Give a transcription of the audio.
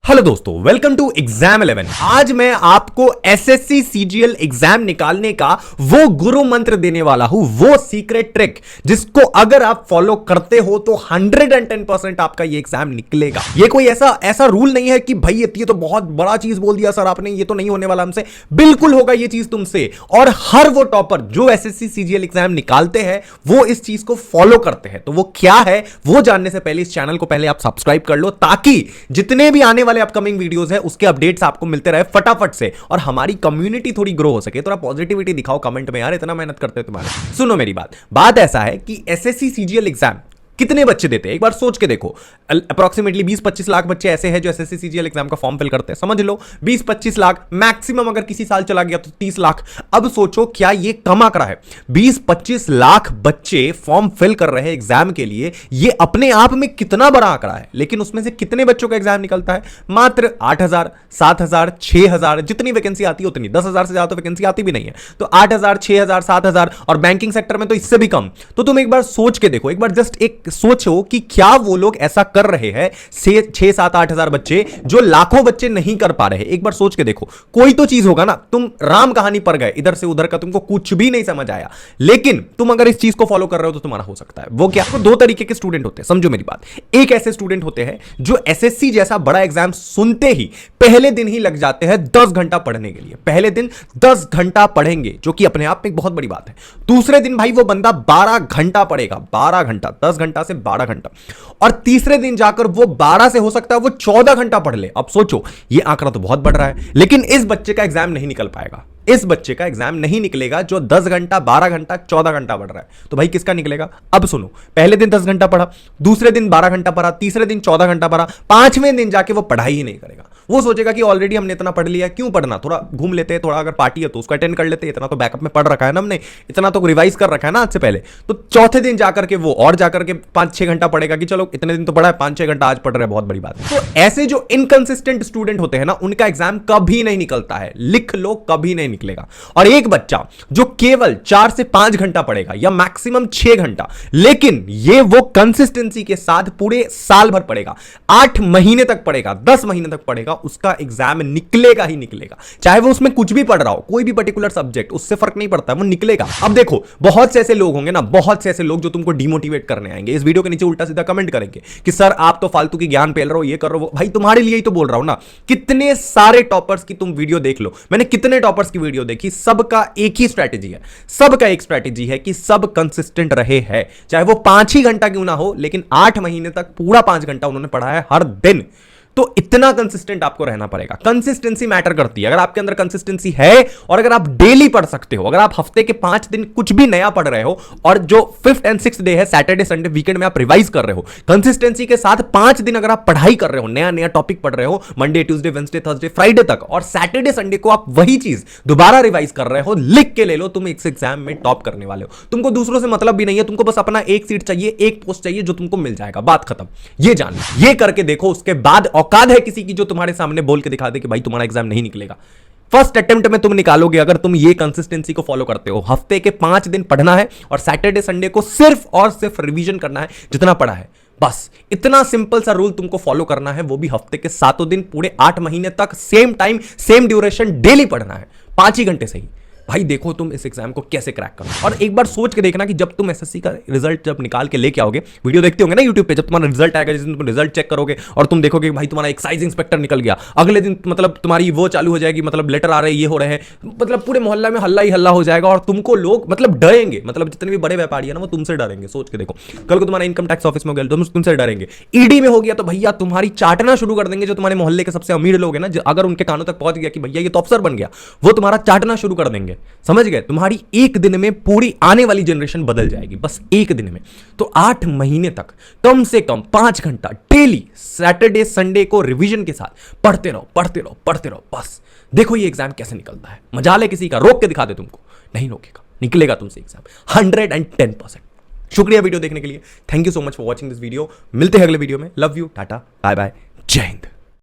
Hello दोस्तों, welcome to exam 11। आज मैं आपको एसएससी सीजीएल एग्जाम निकालने का वो गुरु मंत्र देने वाला हूं, वो सीक्रेट ट्रिक जिसको अगर आप फॉलो करते हो तो 110% आपका ये एग्जाम निकलेगा। ये कोई ऐसा रूल नहीं है कि भाई ये तो बहुत बड़ा चीज बोल दिया सर आपने, ये तो नहीं होने वाला हमसे। बिल्कुल होगा ये चीज तुमसे। और हर वो टॉपर जो एसएससी सीजीएल एग्जाम निकालते हैं वो इस चीज को फॉलो करते हैं। तो वो क्या है वो जानने से पहले इस चैनल को पहले आप सब्सक्राइब कर लो, ताकि जितने भी आने वाले अपकमिंग वीडियोस है उसके अपडेट्स आपको मिलते रहे फटाफट से, और हमारी कम्युनिटी थोड़ी ग्रो हो सके। थोड़ा पॉजिटिविटी दिखाओ कमेंट में यार, इतना मेहनत करते हैं तुम्हारे। सुनो मेरी बात ऐसा है कि एसएससी सीजीएल एग्जाम कितने बच्चे देते हैं एक बार सोच के देखो। अप्रोक्सीमेटली 20-25 लाख बच्चे ऐसे हैं जो एसएससी सीजीएल एग्जाम का फॉर्म फिल करते हैं। समझ लो 20-25 लाख मैक्सिमम, अगर किसी साल चला गया तो 30 लाख। अब सोचो क्या ये कम आंकड़ा है? 20-25 लाख बच्चे फॉर्म फिल कर रहे हैं एग्जाम के लिए, ये अपने आप में कितना बड़ा आंकड़ा है। लेकिन उसमें से कितने बच्चों का एग्जाम निकलता है? मात्र 8,000, 7,000, 6,000, जितनी वैकेंसी आती है उतनी। 10,000 से ज्यादा तो वैकेंसी आती भी नहीं है। तो 8,000, 6,000, 7,000, और बैंकिंग सेक्टर में तो इससे भी कम। तो तुम एक बार सोच के देखो, एक बार जस्ट एक सोचो कि क्या वो लोग ऐसा कर रहे हैं। 6, 7, 8,000 बच्चे जो लाखों बच्चे नहीं कर पा रहे हैं। एक बार सोच के देखो, कोई तो चीज होगा ना। तुम राम कहानी पर गए इधर से उधर का, तुमको कुछ भी नहीं समझ आया, लेकिन तुम अगर इस चीज को फॉलो कर रहे हो तो तुम्हारा हो सकता है। वो क्या? तो दो तरीके के स्टूडेंट होते हैं, समझो मेरी बात। एक ऐसे स्टूडेंट होते हैं जो एसएससी जैसा बड़ा एग्जाम सुनते ही पहले दिन ही लग जाते हैं 10 घंटा पढ़ने के लिए। पहले दिन 10 घंटा पढ़ेंगे, जो कि अपने आप में एक बहुत बड़ी बात है। दूसरे दिन भाई वो बंदा 12 घंटा पढ़ेगा। 12 घंटा, 10 घंटा से 12 घंटा। और तीसरे दिन जाकर वो 12 से हो सकता है वो 14 घंटा पढ़ ले। अब सोचो, ये आंकड़ा तो बहुत बढ़ रहा है, लेकिन इस बच्चे का एग्जाम नहीं निकल पाएगा। इस बच्चे का एग्जाम नहीं निकलेगा जो 10 घंटा, 12 घंटा, 14 घंटा पढ़ रहा है। तो भाई किसका निकलेगा? अब सुनो, पहले दिन 10 घंटा पढ़ा, दूसरे दिन 12 घंटा पढ़ा, तीसरे दिन 14 घंटा पढ़ा, पांचवें दिन जाके वो पढ़ाई ही नहीं करेगा। वो सोचेगा कि ऑलरेडी हमने इतना पढ़ लिया, क्यों पढ़ना, थोड़ा घूम लेते हैं, थोड़ा अगर पार्टी है तो उसको अटेंड कर लेते हैं, इतना तो बैकअप में पढ़ रखा है ना हमने, इतना तो रिवाइज कर रखा है ना आज से पहले। तो चौथे दिन जाकर के वो और जाकर के 5-6 घंटा पढ़ेगा कि चलो इतने दिन तो पढ़ा है, 5-6 घंटा आज पढ़ रहे हैं, बहुत बड़ी बात है। तो ऐसे जो इनकंसिस्टेंट स्टूडेंट होते हैं ना, उनका एग्जाम कभी नहीं निकलता है। लिख लो, कभी नहीं निकलेगा। और एक बच्चा जो केवल 4 से 5 घंटा पढ़ेगा या मैक्सिमम 6 घंटा, लेकिन ये वो कंसिस्टेंसी के साथ पूरे साल भर पढ़ेगा, 8 महीने तक पढ़ेगा, 10 महीने तक पढ़ेगा, उसका एग्जाम निकलेगा ही निकलेगा। चाहे वो उसमें कुछ भी पढ़ रहा हो, कोई भी पर्टिकुलर सब्जेक्ट, उससे फर्क नहीं पड़ता, वो निकलेगा। अब देखो, बहुत से ऐसे लोग होंगे ना, बहुत से ऐसे लोग जो तुमको डिमोटिवेट करने आएंगे, इस वीडियो के नीचे उल्टा सीधा कमेंट करेंगे कि सर आप तो फालतू की ज्ञान फैल रहे हो, ये कर रहे हो। भाई तुम्हारे लिए ही तो बोल रहा हूं ना। कितने सारे टॉपर्स की तुम वीडियो देख लो, मैंने कितने टॉपर्स की वीडियो देखी, सबका एक ही स्ट्रैटेजी है। सबका एक स्ट्रैटेजी है कि सब कंसिस्टेंट रहे हैं, चाहे वो 5 ही घंटा क्यों ना हो, लेकिन 8 महीने तक पूरा 5 घंटा उन्होंने पढ़ा है हर दिन। तो इतना कंसिस्टेंट आपको रहना पड़ेगा। कंसिस्टेंसी मैटर करती है। अगर आपके अंदर कंसिस्टेंसी है और अगर आप डेली पढ़ सकते हो, अगर आप हफ्ते के 5 दिन कुछ भी नया पढ़ रहे हो, और जो 5th एंड 6th डे है, सैटरडे संडे वीकेंड में आप रिवाइज कर रहे हो, कंसिस्टेंसी के साथ 5 दिन अगर आप पढ़ाई कर रहे हो, नया नया टॉपिक पढ़ रहे हो, Monday, Tuesday, Wednesday, Thursday, Friday तक, और सैटरडे संडे को आप वही चीज दोबारा रिवाइज कर रहे हो, लिख के ले लो, तुम इस एग्जाम में टॉप करने वाले हो। तुमको दूसरों से मतलब भी नहीं है, तुमको बस अपना एक सीट चाहिए, एक पोस्ट चाहिए, जो तुमको मिल जाएगा, बात खत्म। ये जान, ये करके देखो, उसके बाद औकात है किसी की जो तुम्हारे सामने बोल के दिखा दे कि भाई तुम्हारा एग्जाम नहीं निकलेगा। फर्स्ट अटेम्प्ट में तुम निकालोगे अगर तुम ये कंसिस्टेंसी को फॉलो करते हो। हफ्ते के 5 दिन पढ़ना है और सैटरडे संडे को सिर्फ और सिर्फ रिवीजन करना है जितना पढ़ा है। बस इतना सिंपल सा रूल तुमको फॉलो करना है, वो भी हफ्ते के 7 दिन, पूरे 8 महीने तक, same time, same duration, daily पढ़ना है, 5 ही घंटे से ही। भाई देखो तुम इस एग्जाम को कैसे क्रैक करो। और एक बार सोच के देखना कि जब तुम एसएससी का रिजल्ट जब निकाल के लेके आओगे, वीडियो देखते होंगे ना यूट्यूब पे, जब तुम्हारा रिजल्ट आएगा, जिस दिन तुम रिजल्ट चेक करोगे और तुम देखोगे भाई तुम्हारा एक्साइज इंस्पेक्टर निकल गया, अगले दिन मतलब तुम्हारी वो चालू हो जाएगी, मतलब लेटर आ रहे हैं, ये हो रहे हैं, मतलब पूरे मोहल्ला में हल्ला ही हल्ला हो जाएगा, और तुमको लोग मतलब डरेंगे, मतलब जितने भी बड़े व्यापारी है ना वो तुमसे डरेंगे। सोच के देखो, कल को तुम्हारा इनकम टैक्स ऑफिस में हो गया, तुमसे डरेंगे। ईडी में हो गया तो भैया तुम्हारी चाटना शुरू कर देंगे। जो तुम्हारे मोहल्ले के सबसे अमीर लोग हैं ना, अगर उनके कानों तक पहुंच गया कि भैया ये तो अफसर बन गया, वो तुम्हारा चाटना शुरू कर देंगे। समझ गए? तुम्हारी एक दिन में पूरी आने वाली जनरेशन बदल जाएगी, बस एक दिन में। तो 8 महीने तक कम से कम 5 घंटा डेली सैटरडे संडे को रिवीजन के साथ पढ़ते रहो, पढ़ते रहो, पढ़ते रहो। बस देखो ये एग्जाम कैसे निकलता है। मजाल है किसी का, रोक के दिखा दे तुमको, नहीं रोकेगा, निकलेगा तुमसे एग्जाम 110%। शुक्रिया वीडियो देखने के लिए। Thank you so much for watching this video. मिलते हैं अगले वीडियो में। Love you, tata, bye bye, जय हिंद।